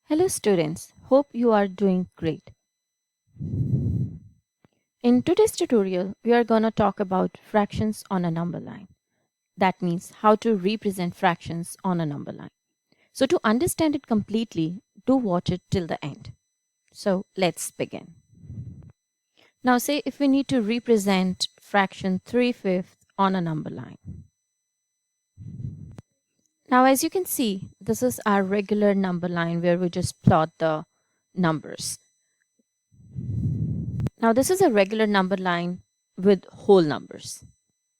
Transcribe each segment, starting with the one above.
Hello students, hope you are doing great. In today's tutorial, we are going to talk about fractions on a number line. That means how to represent fractions on a number line. So to understand it completely, do watch it till the end. So let's begin. Now say if we need to represent fraction 3/5 on a number line. Now as you can see, this is our regular number line where we just plot the numbers. Now this is a regular number line with whole numbers.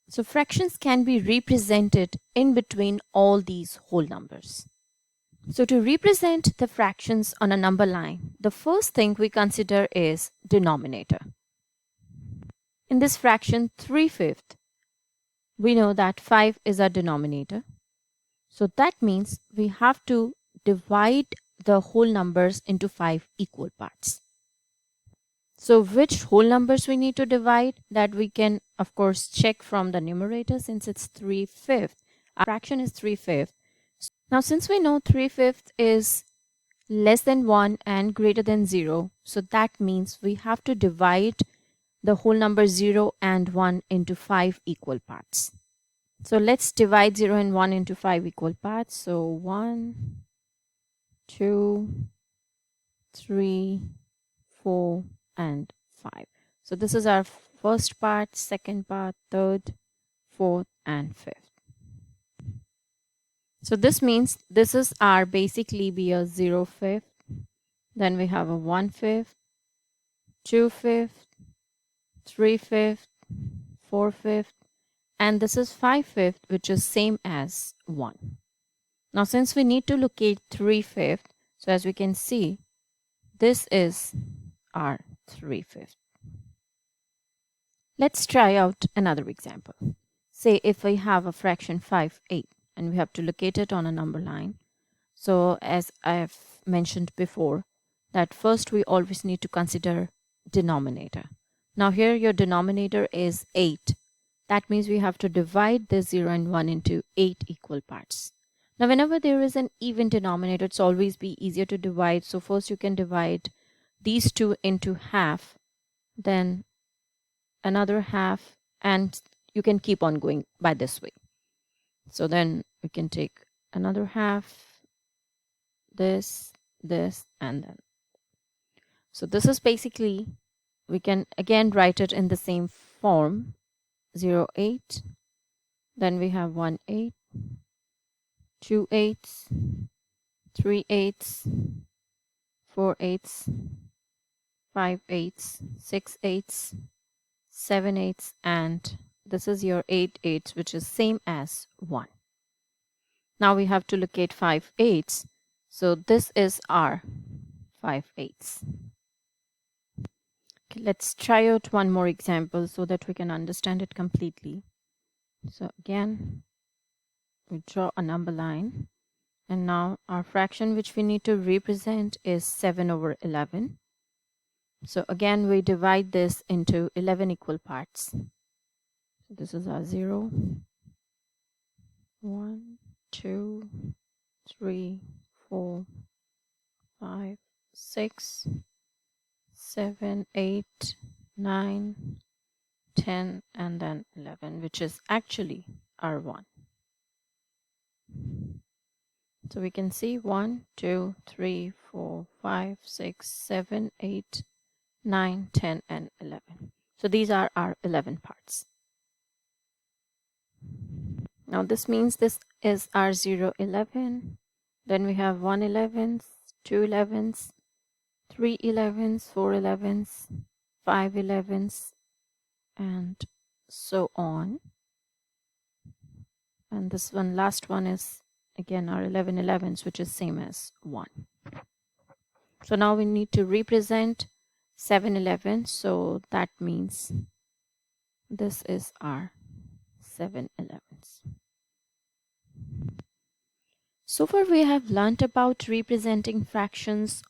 So fractions can be represented in between all these whole numbers. So to represent the fractions on a number line, the first thing we consider is denominator. In this fraction 3/5, we know that 5 is our denominator. So that means we have to divide the whole numbers into 5 equal parts. So which whole numbers we need to divide, that we can of course check from the numerator since it's 3/5. Our fraction is 3/5. Now since we know 3/5 is less than 1 and greater than 0, so that means we have to divide the whole number 0 and 1 into 5 equal parts. So let's divide 0 and 1 into 5 equal parts. So 1, 2, 3, 4, and 5. So this is our first part, second part, third, fourth, and fifth. So this means this is our basically be a 0/5. Then we have a 1/5, 2/5, 3/5, 4/5, and this is 5/5, which is same as 1. Now since we need to locate 3/5, so as we can see, this is our 3/5. Let's try out another example. Say if we have a fraction 5/8 and we have to locate it on a number line. So as I've mentioned before, that first we always need to consider denominator. Now here your denominator is 8. That means we have to divide this 0 and 1 into 8 equal parts. Now whenever there is an even denominator, it's always be easier to divide. So first you can divide these two into half, then another half, and you can keep on going by this way. So then we can take another half, this, and then. So this is basically, we can again write it in the same form, 0/8, then we have 1/8, 2/8, 3/8, 4/8, 5/8, 6/8, 7/8, and this is your 8/8, which is same as 1. Now we have to locate 5/8, so this is our 5/8. Okay, let's try out one more example so that we can understand it completely. So again, we draw a number line, and now our fraction which we need to represent is 7/11. So again, we divide this into 11 equal parts. So this is our 0, 1, 2, 3, 4, 5, 6, 7, 8, 9, 10, and then 11, which is actually our 1. So we can see 1, 2, 3, 4, 5, 6, 7, 8, 9, 10, and 11. So these are our 11 parts. Now this means this is our 0/11. Then we have 1/11, 2/11, 3/11, 4/11, 5/11, and so on. And this one, last one, is again our 11/11, which is same as 1. So now we need to represent 7/11. So that means this is our 7/11. So far we have learnt about representing fractions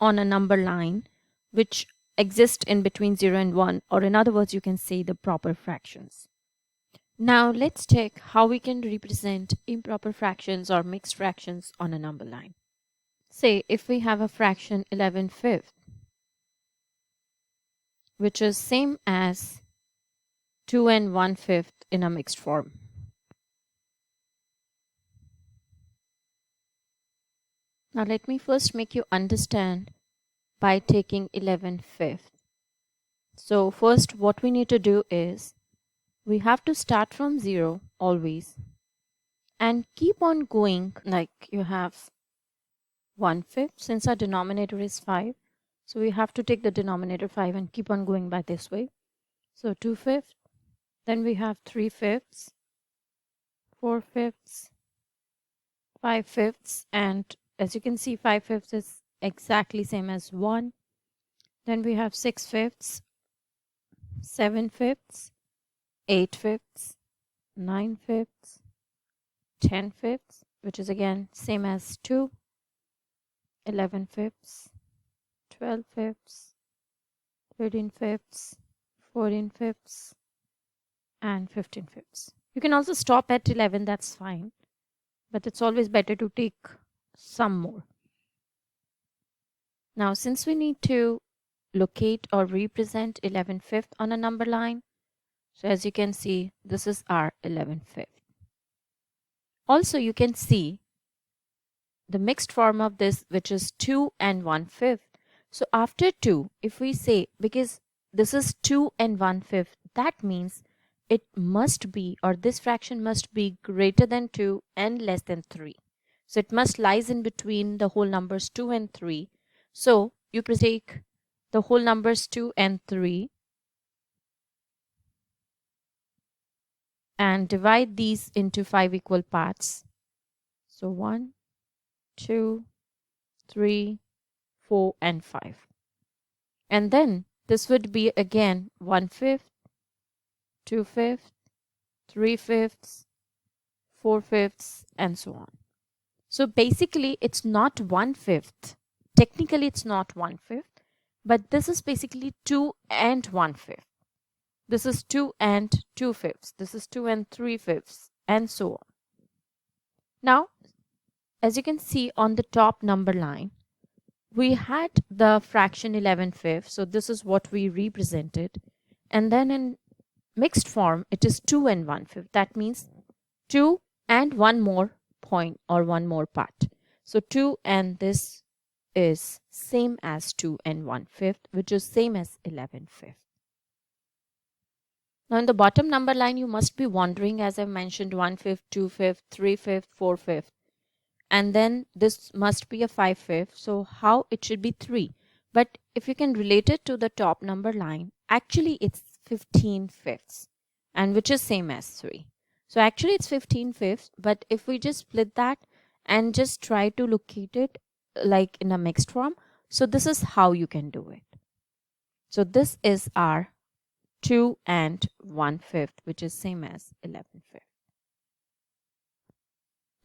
on a number line which exist in between 0 and 1, or in other words you can say the proper fractions. Now let's check how we can represent improper fractions or mixed fractions on a number line. Say if we have a fraction 11/5, which is same as 2 and 1/5 in a mixed form. Now let me first make you understand by taking 11/5. So first what we need to do is we have to start from 0 always and keep on going. Like you have 1/5, since our denominator is 5, so we have to take the denominator 5 and keep on going by this way. So 2/5, then we have 3/5, 4/5, 5/5, and as you can see 5/5 is exactly same as 1. Then we have 6/5, 7/5, 8/5, 9/5, 10/5, which is again same as 2, 11/5, 12/5, 13/5, 14/5, and 15/5. You can also stop at 11, that's fine, but it's always better to take some more. Now since we need to locate or represent 11/5 on a number line, so as you can see this is our 11/5. Also you can see the mixed form of this, which is 2 and 1/5. So after 2, if we say, because this is 2 and 1/5, that means it must be, or this fraction must be greater than 2 and less than 3. So it must lies in between the whole numbers 2 and 3. So you take the whole numbers 2 and 3 and divide these into 5 equal parts. So 1, 2, 3, 4, and 5. And then this would be again 1/5, 2/5, 3/5, 4/5, and so on. So basically it's not 1/5. Technically it's not 1/5, but this is basically 2 and 1/5. This is 2 and 2/5. This is 2 and 3/5, and so on. Now, as you can see on the top number line, we had the fraction 11/5, so this is what we represented. And then in mixed form, it is 2 and 1/5. That means 2 and one more point or one more part. So 2 and this is same as 2 and 1/5, which is same as 11/5. Now in the bottom number line, you must be wondering, as I mentioned, 1/5, 2/5, 3/5, 4/5. And then this must be a 5/5, so how it should be 3. But if you can relate it to the top number line, actually it's 15/5, and which is same as 3. So actually it's 15/5, but if we just split that and just try to locate it like in a mixed form, so this is how you can do it. So this is our 2 and 1/5, which is same as 11/5.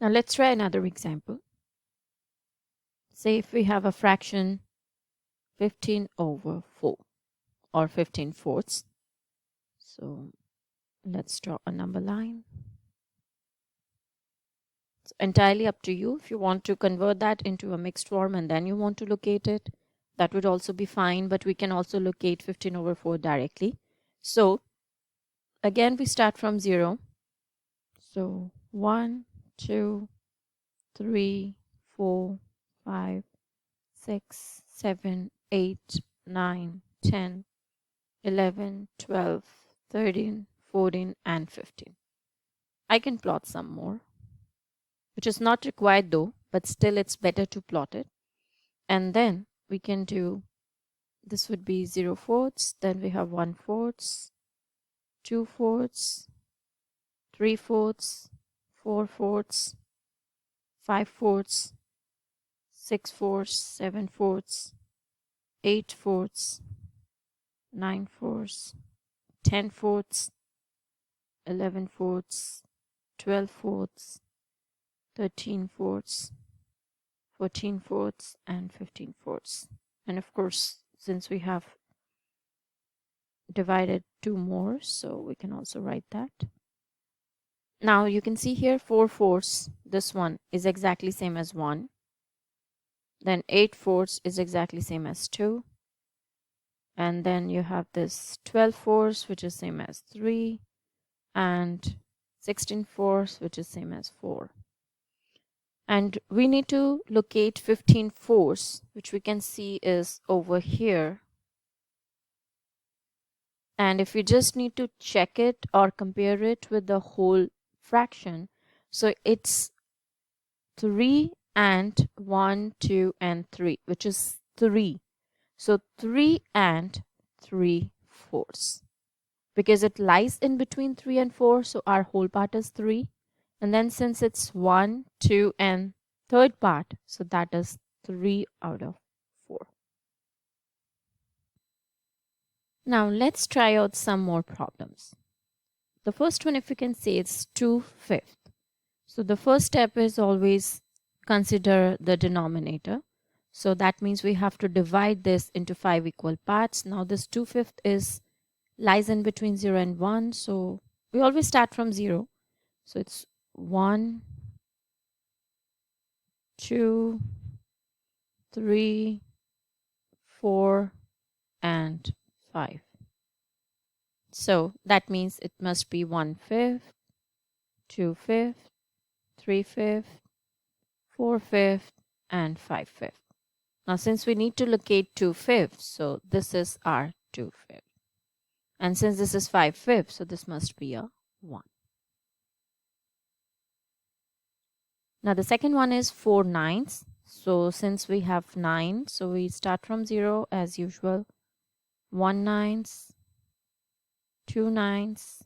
Now let's try another example. Say if we have a fraction 15/4 or 15/4. So let's draw a number line. It's entirely up to you. If you want to convert that into a mixed form and then you want to locate it, that would also be fine, but we can also locate 15/4 directly. So again we start from 0. So 1, 2, 3, 4, 5, 6, 7, 8, 9, 10, 11, 12, 13, 14, and 15. I can plot some more, which is not required though, but still it's better to plot it. And then we can do, this would be 0/4, then we have 1/4, 2/4, 3/4, 4/4, 5/4, 6/4, 7/4, 8/4, 9/4, 10/4, 11/4, 12/4, 13/4, 14/4, and 15/4. And of course, since we have divided 2 more, so we can also write that. Now you can see here 4/4, this one is exactly same as 1. then 8/4 is exactly same as 2. And then you have this 12/4, which is same as 3, and 16/4, which is same as 4. And we need to locate 15/4, which we can see is over here. And if we just need to check it or compare it with the whole fraction, so it's 3 and 1, 2, and 3, which is 3. So 3 and 3/4, because it lies in between 3 and 4, so our whole part is 3. And then since it's 1, 2, and third part, so that is 3 out of 4. Now let's try out some more problems. The first one, if you can see, it's 2/5. So the first step is always consider the denominator. So that means we have to divide this into 5 equal parts. Now this 2/5 lies in between 0 and 1. So we always start from 0. So it's 1, 2, 3, 4, and 5. So that means it must be 1/5, 2/5, 3/5, 4/5, and 5/5. Now since we need to locate 2/5, so this is our 2/5. And since this is 5/5, so this must be a 1. Now the second one is 4/9. So since we have 9, so we start from 0 as usual. 1/9, 2/9,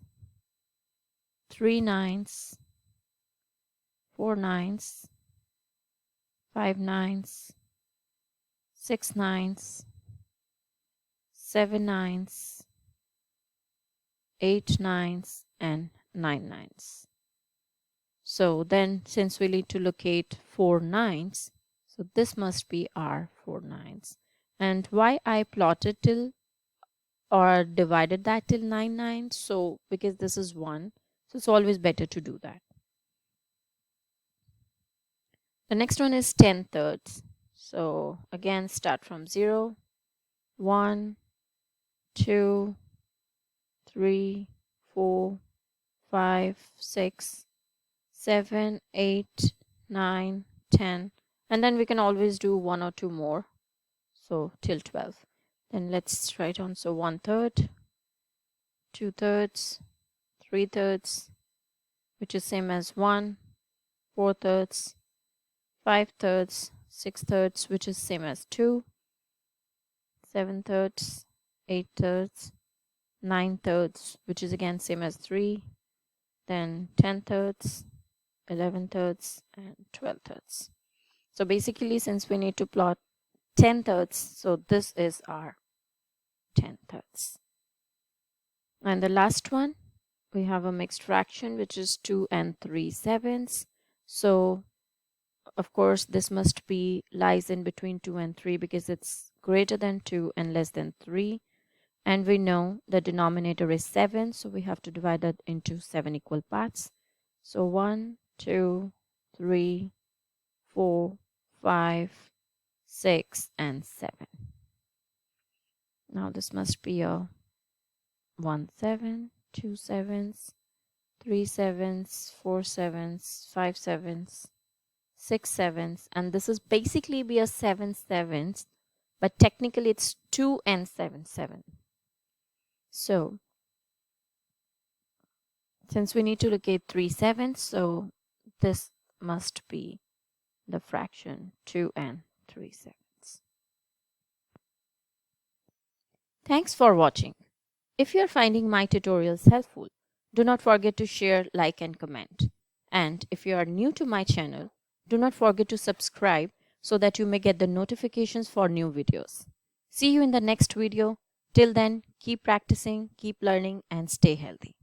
3/9, 4/9, 5/9, 6/9, 7/9, 8/9, and 9/9. So then since we need to locate 4/9, so this must be our 4/9. And why I plotted till or divided that till 9/9, so because this is 1, so it's always better to do that. The next one is 10/3. So again start from 0. 1, 2, 3, 4, 5, 6, 7, 8, 9, 10, and then we can always do 1 or 2 more, so till 12. Then let's write on. So 1/3, 2/3, 3/3, which is same as 1, 4/3, 5/3, 6/3, which is same as 2, 7/3, 8/3, 9/3, which is again same as 3, then 10/3, 11/3, and 12/3. So basically since we need to plot 10/3, so this is our 10/3. And the last one, we have a mixed fraction, which is 2 and 3/7. So of course this must be lies in between 2 and 3 because it's greater than 2 and less than 3. And we know the denominator is 7, so we have to divide that into 7 equal parts. So 1, 2, 3, 4, 5, 6, and 7. Now this must be a 1 7, 2 7s, 3 7s, 4 7s, 5 7s, 6 7s, and this is basically be a 7 7s, but technically it's 2 and 7 7. So since we need to locate 3 7s, so this must be the fraction 2 and 3 7s. Thanks for watching. If you are finding my tutorials helpful, do not forget to share, like, and comment. And if you are new to my channel, do not forget to subscribe so that you may get the notifications for new videos. See you in the next video. Till then, keep practicing, keep learning, and stay healthy.